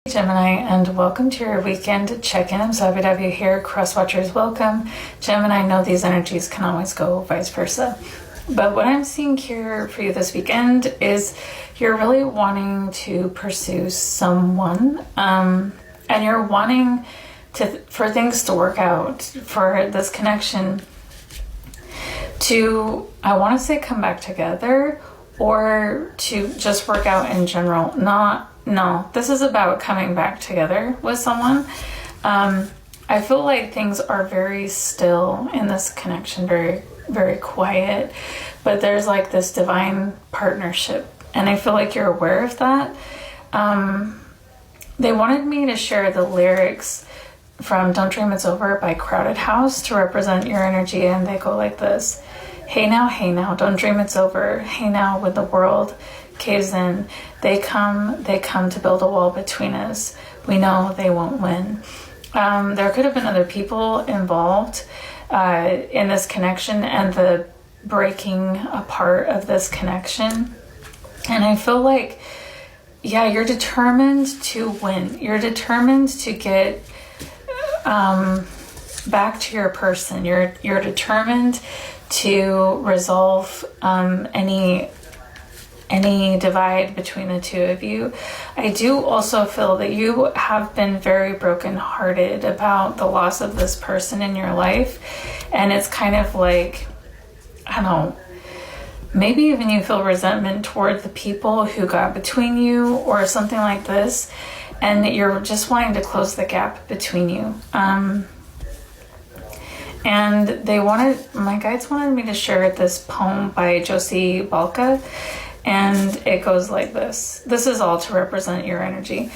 Gemini, and welcome to your weekend check-in. I'm so happy to have you here. Cross watchers, welcome. Gemini, I know these energies can always go vice versa. But what I'm seeing here for you this weekend is you're really wanting to pursue someone, and you're wanting for things to work out, for this connection to, I want to say, come back together, or to just work out in general. No, this is about coming back together with someone. I feel like things are very still in this connection, very, very quiet, but there's like this divine partnership, and I feel like you're aware of that. They wanted me to share the lyrics from Don't Dream It's Over by Crowded House to represent your energy, and they go like this. Hey now, don't dream it's over. Hey now, when the world caves in, they come to build a wall between us. We know they won't win. There could have been other people involved in this connection and the breaking apart of this connection. And I feel like, yeah, you're determined to win. You're determined to get back to your person. You're determined to resolve any divide between the two of you. I do also feel that you have been very brokenhearted about the loss of this person in your life, and it's kind of like, I don't know, maybe even you feel resentment toward the people who got between you or something like this, and you're just wanting to close the gap between you. And my guides wanted me to share this poem by Josie Balka, and it goes like this. This is all to represent your energy.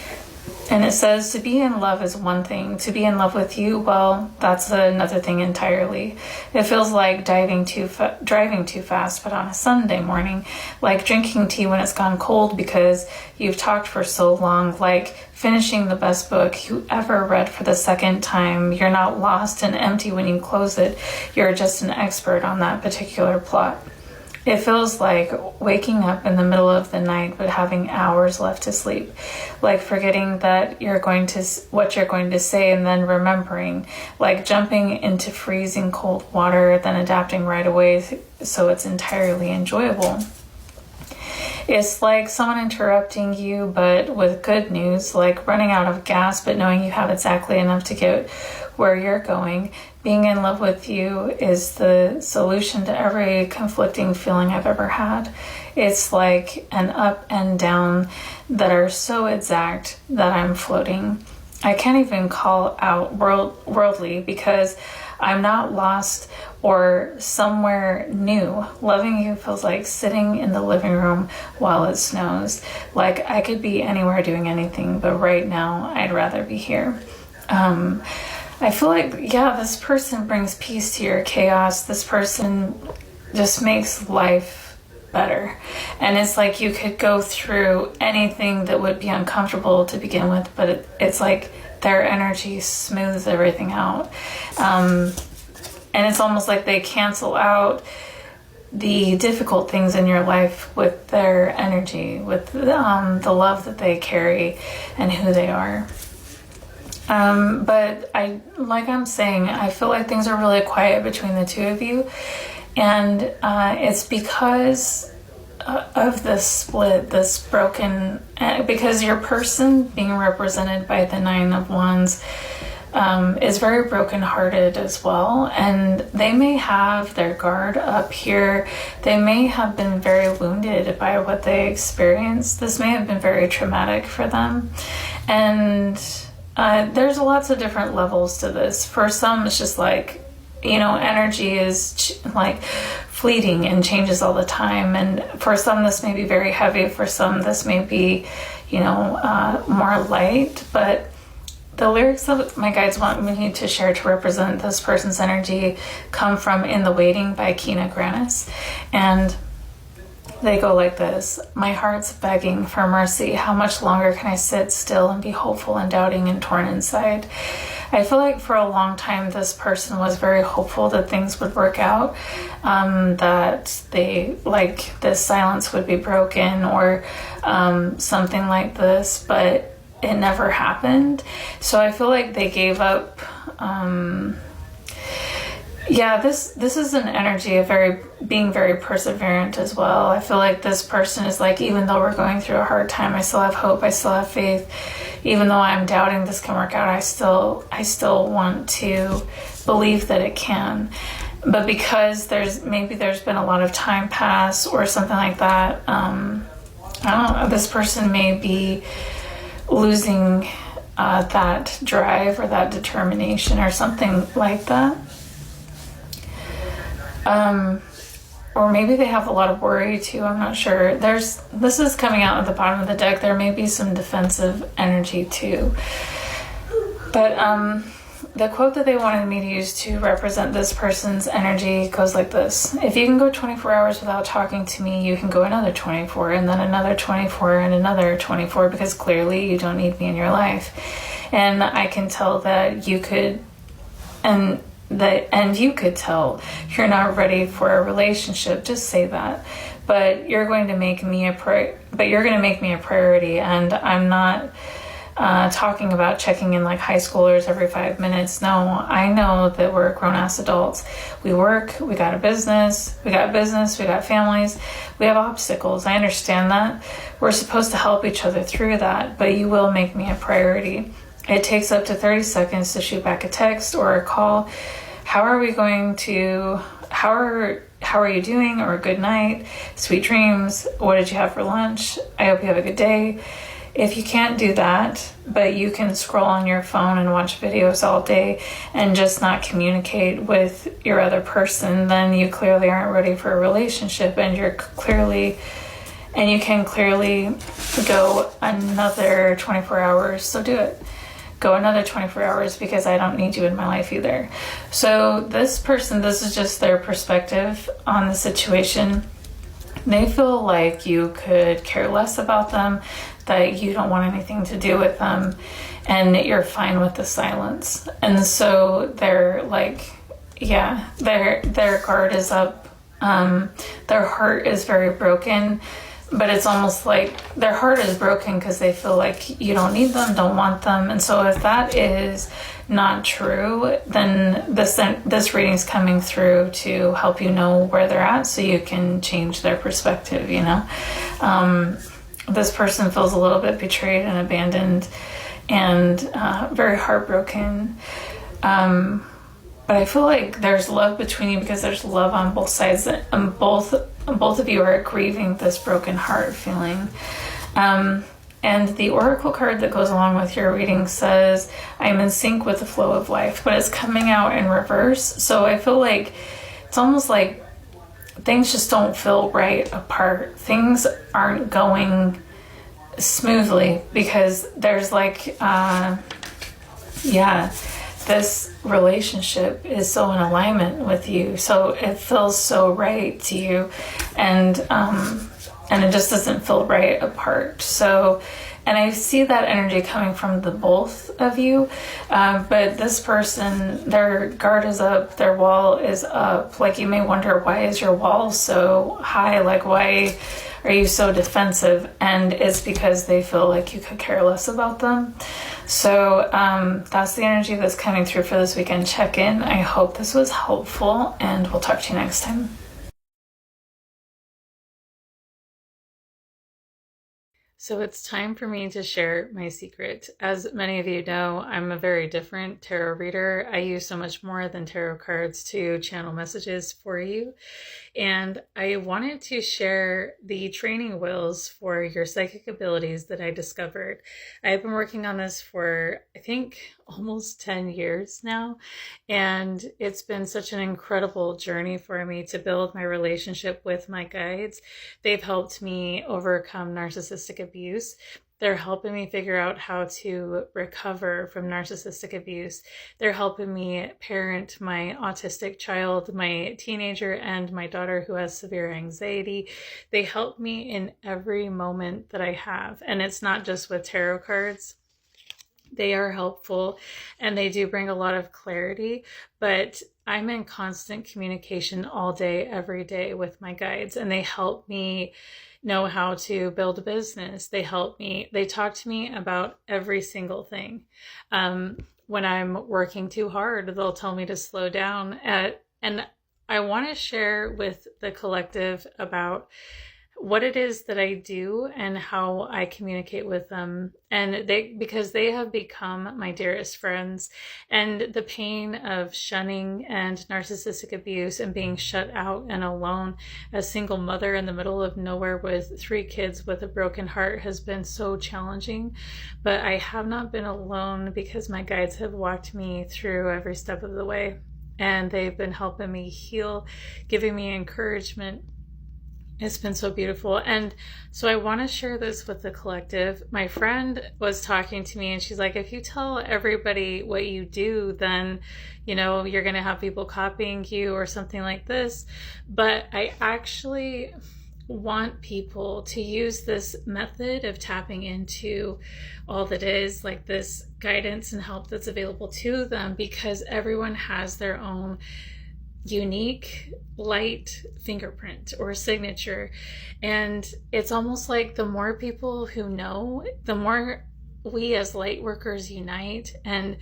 And it says, to be in love is one thing. To be in love with you, well, that's another thing entirely. It feels like driving too fast, but on a Sunday morning, like drinking tea when it's gone cold because you've talked for so long, like finishing the best book you ever read for the second time. You're not lost and empty when you close it. You're just an expert on that particular plot. It feels like waking up in the middle of the night but having hours left to sleep, like forgetting that what you're going to say and then remembering, like jumping into freezing cold water, then adapting right away so it's entirely enjoyable. It's like someone interrupting you, but with good news, like running out of gas, but knowing you have exactly enough to get where you're going. Being in love with you is the solution to every conflicting feeling I've ever had. It's like an up and down that are so exact that I'm floating. I can't even call out worldly because I'm not lost or somewhere new. Loving you feels like sitting in the living room while it snows. Like I could be anywhere doing anything, but right now I'd rather be here. I feel like, yeah, this person brings peace to your chaos. This person just makes life better. And it's like you could go through anything that would be uncomfortable to begin with, but it's like their energy smooths everything out. And it's almost like they cancel out the difficult things in your life with their energy, with the love that they carry and who they are. But I'm saying, I feel like things are really quiet between the two of you, and it's because of this split, this broken, because your person being represented by the Nine of Wands is very brokenhearted as well, and they may have their guard up here. They may have been very wounded by what they experienced. This may have been very traumatic for them, and there's lots of different levels to this. For some, it's just like, energy is like fleeting and changes all the time. And for some, this may be very heavy. For some, this may be, more light. But the lyrics that my guides want me to share to represent this person's energy come from In the Waiting by Kina Grannis. And they go like this. My heart's begging for mercy. How much longer can I sit still and be hopeful and doubting and torn inside? I feel like for a long time this person was very hopeful that things would work out, that this silence would be broken or something like this, but it never happened. So I feel like they gave up. This is an energy of being very perseverant as well. I feel like this person is like, even though we're going through a hard time, I still have hope, I still have faith. Even though I'm doubting this can work out, I still want to believe that it can. But because there's been a lot of time pass or something like that, I don't know, this person may be losing that drive or that determination or something like that. Or maybe they have a lot of worry too. I'm not sure. This is coming out at the bottom of the deck. There may be some defensive energy too. But the quote that they wanted me to use to represent this person's energy goes like this. If you can go 24 hours without talking to me, you can go another 24 and then another 24 and another 24, because clearly you don't need me in your life. And I can tell that you could, and you could tell you're not ready for a relationship. Just say that. But you're going to make me a priority, and I'm not talking about checking in like high schoolers every 5 minutes. No, I know that we're grown-ass adults. We work, we got business, we got families, we have obstacles. I understand that. We're supposed to help each other through that, but you will make me a priority. It takes up to 30 seconds to shoot back a text or a call. How are you doing? Or good night, sweet dreams. What did you have for lunch? I hope you have a good day. If you can't do that, but you can scroll on your phone and watch videos all day and just not communicate with your other person, then you clearly aren't ready for a relationship, and you can clearly go another 24 hours. So do it. Go another 24 hours, because I don't need you in my life either. So this person, this is just their perspective on the situation. They feel like you could care less about them, that you don't want anything to do with them, and you're fine with the silence. And so they're like, yeah, their guard is up. Their heart is very broken. But it's almost like their heart is broken because they feel like you don't need them, don't want them. And so if that is not true, then this reading's coming through to help you know where they're at so you can change their perspective, you know. This person feels a little bit betrayed and abandoned and very heartbroken. But I feel like there's love between you, because there's love on both sides, and both of you are grieving this broken heart feeling. And the oracle card that goes along with your reading says, I'm in sync with the flow of life, but it's coming out in reverse. So I feel like it's almost like things just don't feel right apart. Things aren't going smoothly, because there's like, this relationship is so in alignment with you, so it feels so right to you, and it just doesn't feel right apart. So, and I see that energy coming from the both of you, but this person, their guard is up, their wall is up. Like, you may wonder, why is your wall so high? Like, why are you so defensive? And it's because they feel like you could care less about them. So that's the energy that's coming through for this weekend check-in. I hope this was helpful, and we'll talk to you next time. So it's time for me to share my secret. As many of you know, I'm a very different tarot reader. I use so much more than tarot cards to channel messages for you. And I wanted to share the training wheels for your psychic abilities that I discovered. I've been working on this for, I think, almost 10 years now. And it's been such an incredible journey for me to build my relationship with my guides. They've helped me overcome narcissistic abuse. They're helping me figure out how to recover from narcissistic abuse. They're helping me parent my autistic child, my teenager, and my daughter who has severe anxiety. They help me in every moment that I have. And it's not just with tarot cards. They are helpful, and they do bring a lot of clarity, but I'm in constant communication all day, every day with my guides, and they help me know how to build a business. They help me. They talk to me about every single thing. When I'm working too hard, they'll tell me to slow down. And I want to share with the collective about what it is that I do and how I communicate with them. And because they have become my dearest friends, and the pain of shunning and narcissistic abuse and being shut out and alone as single mother in the middle of nowhere with 3 kids with a broken heart has been so challenging. But I have not been alone because my guides have walked me through every step of the way, and they've been helping me heal, giving me encouragement. It's been so beautiful. And so I want to share this with the collective. My friend was talking to me and she's like, if you tell everybody what you do, then, you're going to have people copying you or something like this. But I actually want people to use this method of tapping into all that is, like this guidance and help that's available to them, because everyone has their own unique light fingerprint or signature. And it's almost like the more people who know, the more we as light workers unite and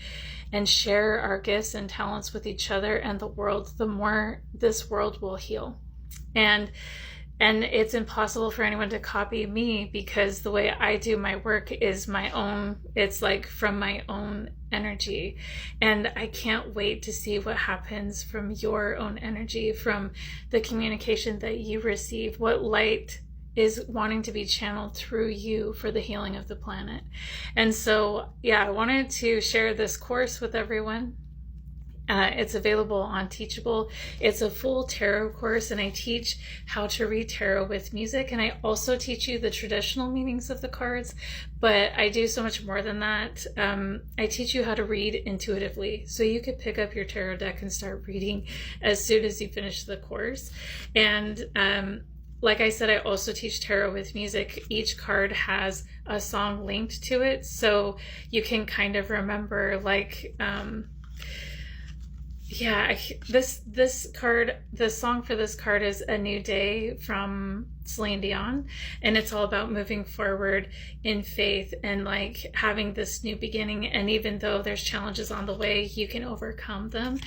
share our gifts and talents with each other and the world, the more this world will heal. And it's impossible for anyone to copy me, because the way I do my work is my own. It's like from my own energy. And I can't wait to see what happens from your own energy, from the communication that you receive, what light is wanting to be channeled through you for the healing of the planet. And so, I wanted to share this course with everyone. It's available on Teachable. It's a full tarot course, and I teach how to read tarot with music, and I also teach you the traditional meanings of the cards, but I do so much more than that. I teach you how to read intuitively, so you could pick up your tarot deck and start reading as soon as you finish the course. And like I said, I also teach tarot with music. Each card has a song linked to it, so you can kind of remember, like, this card, the song for this card is A New Day from Celine Dion, and it's all about moving forward in faith and like having this new beginning. And even though there's challenges on the way, you can overcome them.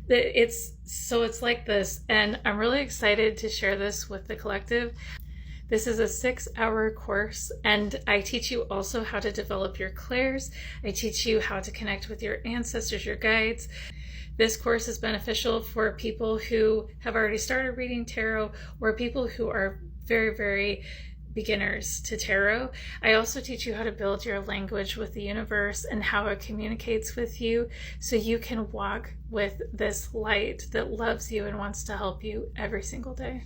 It's like this, and I'm really excited to share this with the collective. This is a 6-hour course, and I teach you also how to develop your clairs. I teach you how to connect with your ancestors, your guides. This course is beneficial for people who have already started reading tarot, or people who are very, very beginners to tarot. I also teach you how to build your language with the universe and how it communicates with you, so you can walk with this light that loves you and wants to help you every single day.